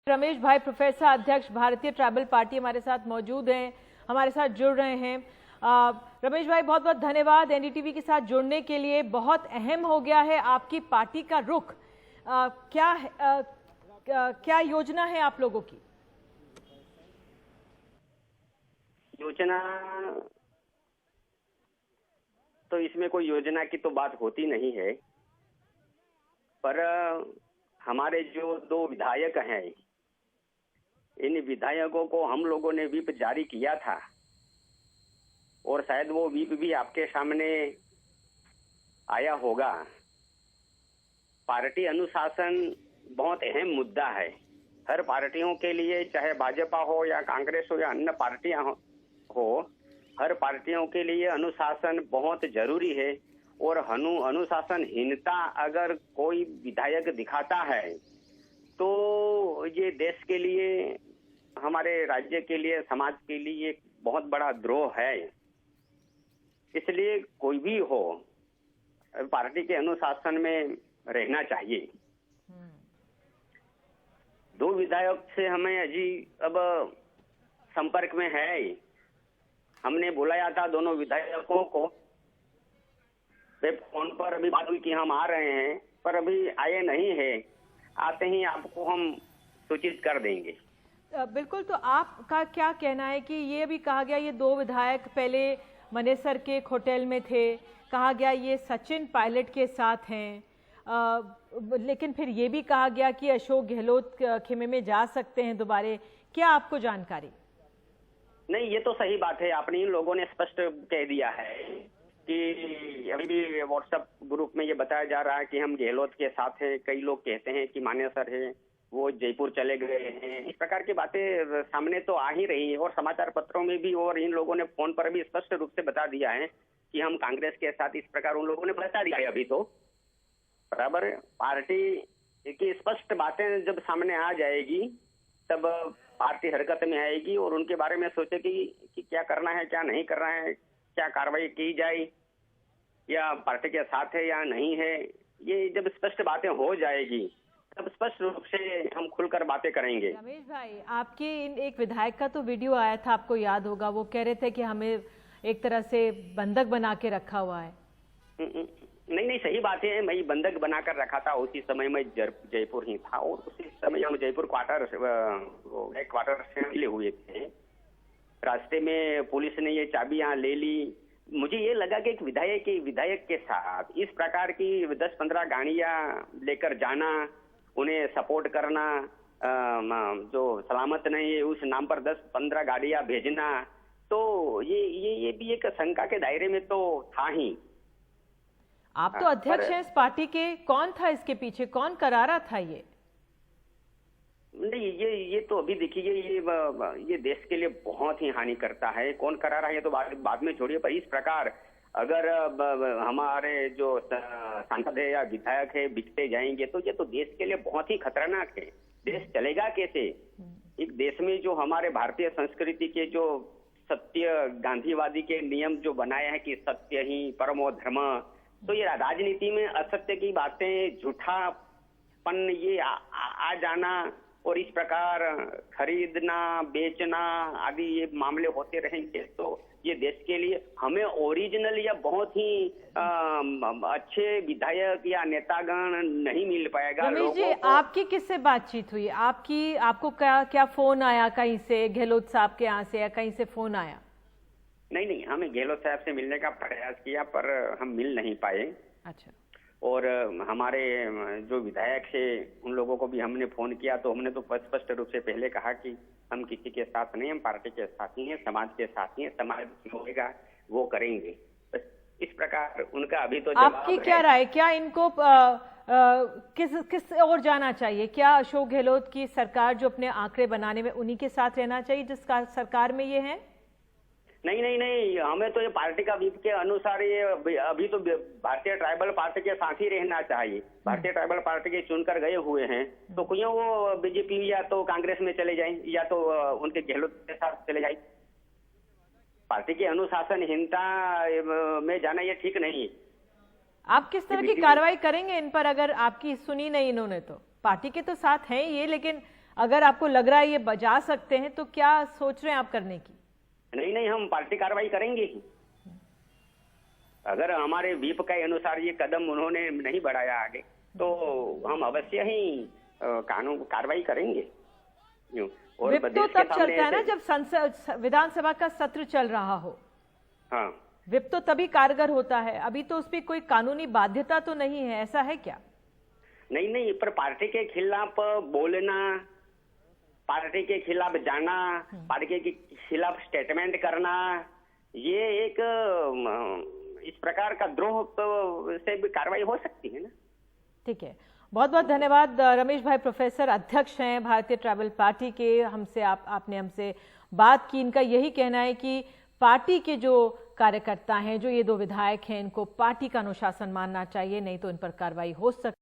रमेश भाई प्रोफेसर अध्यक्ष भारतीय ट्राइबल पार्टी हमारे साथ मौजूद हैं, हमारे साथ जुड़ रहे हैं। रमेश भाई बहुत बहुत धन्यवाद एनडीटीवी के साथ जुड़ने के लिए। बहुत अहम हो गया है आपकी पार्टी का रुख। क्या योजना है आप लोगों की? योजना तो इसमें कोई योजना की तो बात होती नहीं है, पर हमारे जो दो विधायक हैं, इन विधायकों को हम लोगों ने व्हिप जारी किया था और शायद वो व्हिप भी आपके सामने आया होगा। पार्टी अनुशासन बहुत अहम मुद्दा है हर पार्टियों के लिए, चाहे भाजपा हो या कांग्रेस हो या अन्य पार्टियां हो, हर पार्टियों के लिए अनुशासन बहुत जरूरी है। और अनुशासनहीनता अगर कोई विधायक दिखाता है तो ये देश के लिए, हमारे राज्य के लिए, समाज के लिए एक बहुत बड़ा द्रोह है। इसलिए कोई भी हो पार्टी के अनुशासन में रहना चाहिए। दो विधायक से हमें अजी अब संपर्क में है। हमने बुलाया था दोनों विधायकों को, फोन पर अभी बात हुई कि हम आ रहे हैं, पर अभी आए नहीं है। आते ही आपको हम सूचित कर देंगे। बिल्कुल। तो आपका क्या कहना है कि ये भी कहा गया ये दो विधायक पहले मनेसर के एक होटल में थे, कहा गया ये सचिन पायलट के साथ हैं, लेकिन फिर ये भी कहा गया कि अशोक गहलोत खेमे में जा सकते हैं दोबारा। क्या आपको जानकारी? नहीं, ये तो सही बात है। आपने इन लोगों ने स्पष्ट कह दिया है कि अभी भी व्हाट्सएप ग्रुप में ये बताया जा रहा है कि हम गहलोत के साथ हैं। कई लोग कहते हैं कि मानेसर है वो जयपुर चले गए हैं। इस प्रकार की बातें सामने तो आ ही रही है और समाचार पत्रों में भी, और इन लोगों ने फोन पर भी स्पष्ट रूप से बता दिया है कि हम कांग्रेस के साथ, इस प्रकार उन लोगों ने बता दिया है। अभी तो बराबर पार्टी की स्पष्ट बातें जब सामने आ जाएगी तब पार्टी हरकत में आएगी और उनके बारे में सोचेगी कि क्या करना है, क्या नहीं करना है, क्या कार्रवाई की जाए, या पार्टी के साथ है या नहीं है। ये जब स्पष्ट बातें हो जाएगी तब स्पष्ट रूप से हम खुलकर बातें करेंगे। रमेश भाई, आपके इन एक विधायक का तो वीडियो आया था, आपको याद होगा, वो कह रहे थे कि हमें एक तरह से बंधक बना के रखा हुआ है। नहीं, सही बात है। मैं बंधक बनाकर रखा था। उसी समय मैं जयपुर ही था और उसी समय हम जयपुर क्वार्टर से मिले हुए थे। रास्ते में पुलिस ने ये चाबियां ले ली। मुझे ये लगा कि एक विधायक के साथ इस प्रकार की 10-15 गाड़ियां लेकर जाना, उन्हें सपोर्ट करना, जो सलामत नहीं है उस नाम पर 10-15 गाड़ियां भेजना, तो ये भी एक शंका के दायरे में तो था ही। आप तो अध्यक्ष हैं इस पार्टी के, कौन था इसके पीछे, कौन करा रहा था ये? नहीं, ये तो अभी देखिए, ये देश के लिए बहुत ही हानि करता है। कौन करा रहा है ये तो बाद में छोड़िए, पर इस प्रकार अगर हमारे जो सांसद है या विधायक है बिकते जाएंगे तो ये तो देश के लिए बहुत ही खतरनाक है। देश चलेगा कैसे? एक देश में जो हमारे भारतीय संस्कृति के जो सत्य, गांधीवादी के नियम जो बनाए हैं कि सत्य ही परमो धर्म, तो ये राजनीति में असत्य की बातें, झूठापन ये आ जाना और इस प्रकार खरीदना, बेचना आदि ये मामले होते रहेंगे तो ये देश के लिए, हमें ओरिजिनल या बहुत ही अच्छे विधायक या नेतागण नहीं मिल पाएगा। रमेश जी, आपकी किससे बातचीत हुई? आपको क्या फोन आया कहीं से, गहलोत साहब के यहाँ से, या कहीं से फोन आया? नहीं, हमें गहलोत साहब से मिलने का प्रयास किया पर हम मिल नहीं पाए। अच्छा। और हमारे जो विधायक है उन लोगों को भी हमने फोन किया तो हमने तो स्पष्ट रूप से पहले कहा कि हम किसी के साथ नहीं, हम पार्टी के साथ ही हैं, समाज के साथ ही हैं, समाज जो होगा वो करेंगे। बस इस प्रकार उनका अभी तो आपकी क्या राय, क्या इनको किस ओर जाना चाहिए? क्या अशोक गहलोत की सरकार जो अपने आंकड़े बनाने में उन्हीं के साथ रहना चाहिए जिस सरकार में ये है? नहीं, हमें तो ये पार्टी का व्हिप के अनुसार ये अभी तो भारतीय ट्राइबल पार्टी के साथ ही रहना चाहिए। भारतीय ट्राइबल पार्टी के चुनकर गए हुए हैं तो क्यों वो बीजेपी या तो कांग्रेस में चले जाएं या तो उनके गहलोत के साथ चले जाएं। पार्टी की अनुशासनहीनता में जाना ये ठीक नहीं है। आप किस तरह की कार्रवाई करेंगे इन पर अगर आपकी सुनी नहीं इन्होंने तो? पार्टी के तो साथ हैं ये, लेकिन अगर आपको लग रहा है ये बजा सकते हैं तो क्या सोच रहे हैं आप करने की? नहीं नहीं, हम पार्टी कार्रवाई करेंगे ही। अगर हमारे व्हीप के अनुसार ये कदम उन्होंने नहीं बढ़ाया आगे तो हम अवश्य ही कानून कार्रवाई करेंगे। और विप तो देश के तब सामने चलता है ना ऐसे- जब संसद विधानसभा का सत्र चल रहा हो। हाँ विप तो तभी कारगर होता है, अभी तो उस पर कोई कानूनी बाध्यता तो नहीं है, ऐसा है क्या? नहीं नहीं, पर पार्टी के खिलाफ बोलना, पार्टी के खिलाफ जाना, पार्टी के खिलाफ स्टेटमेंट करना, ये एक इस प्रकार का द्रोह तो से भी कार्रवाई हो सकती है ना। ठीक है, बहुत बहुत धन्यवाद रमेश भाई। प्रोफेसर अध्यक्ष हैं भारतीय ट्राइबल पार्टी के। आपने हमसे बात की। इनका यही कहना है कि पार्टी के जो कार्यकर्ता हैं, जो ये दो विधायक हैं, इनको पार्टी का अनुशासन मानना चाहिए, नहीं तो इन पर कार्रवाई हो सकती है।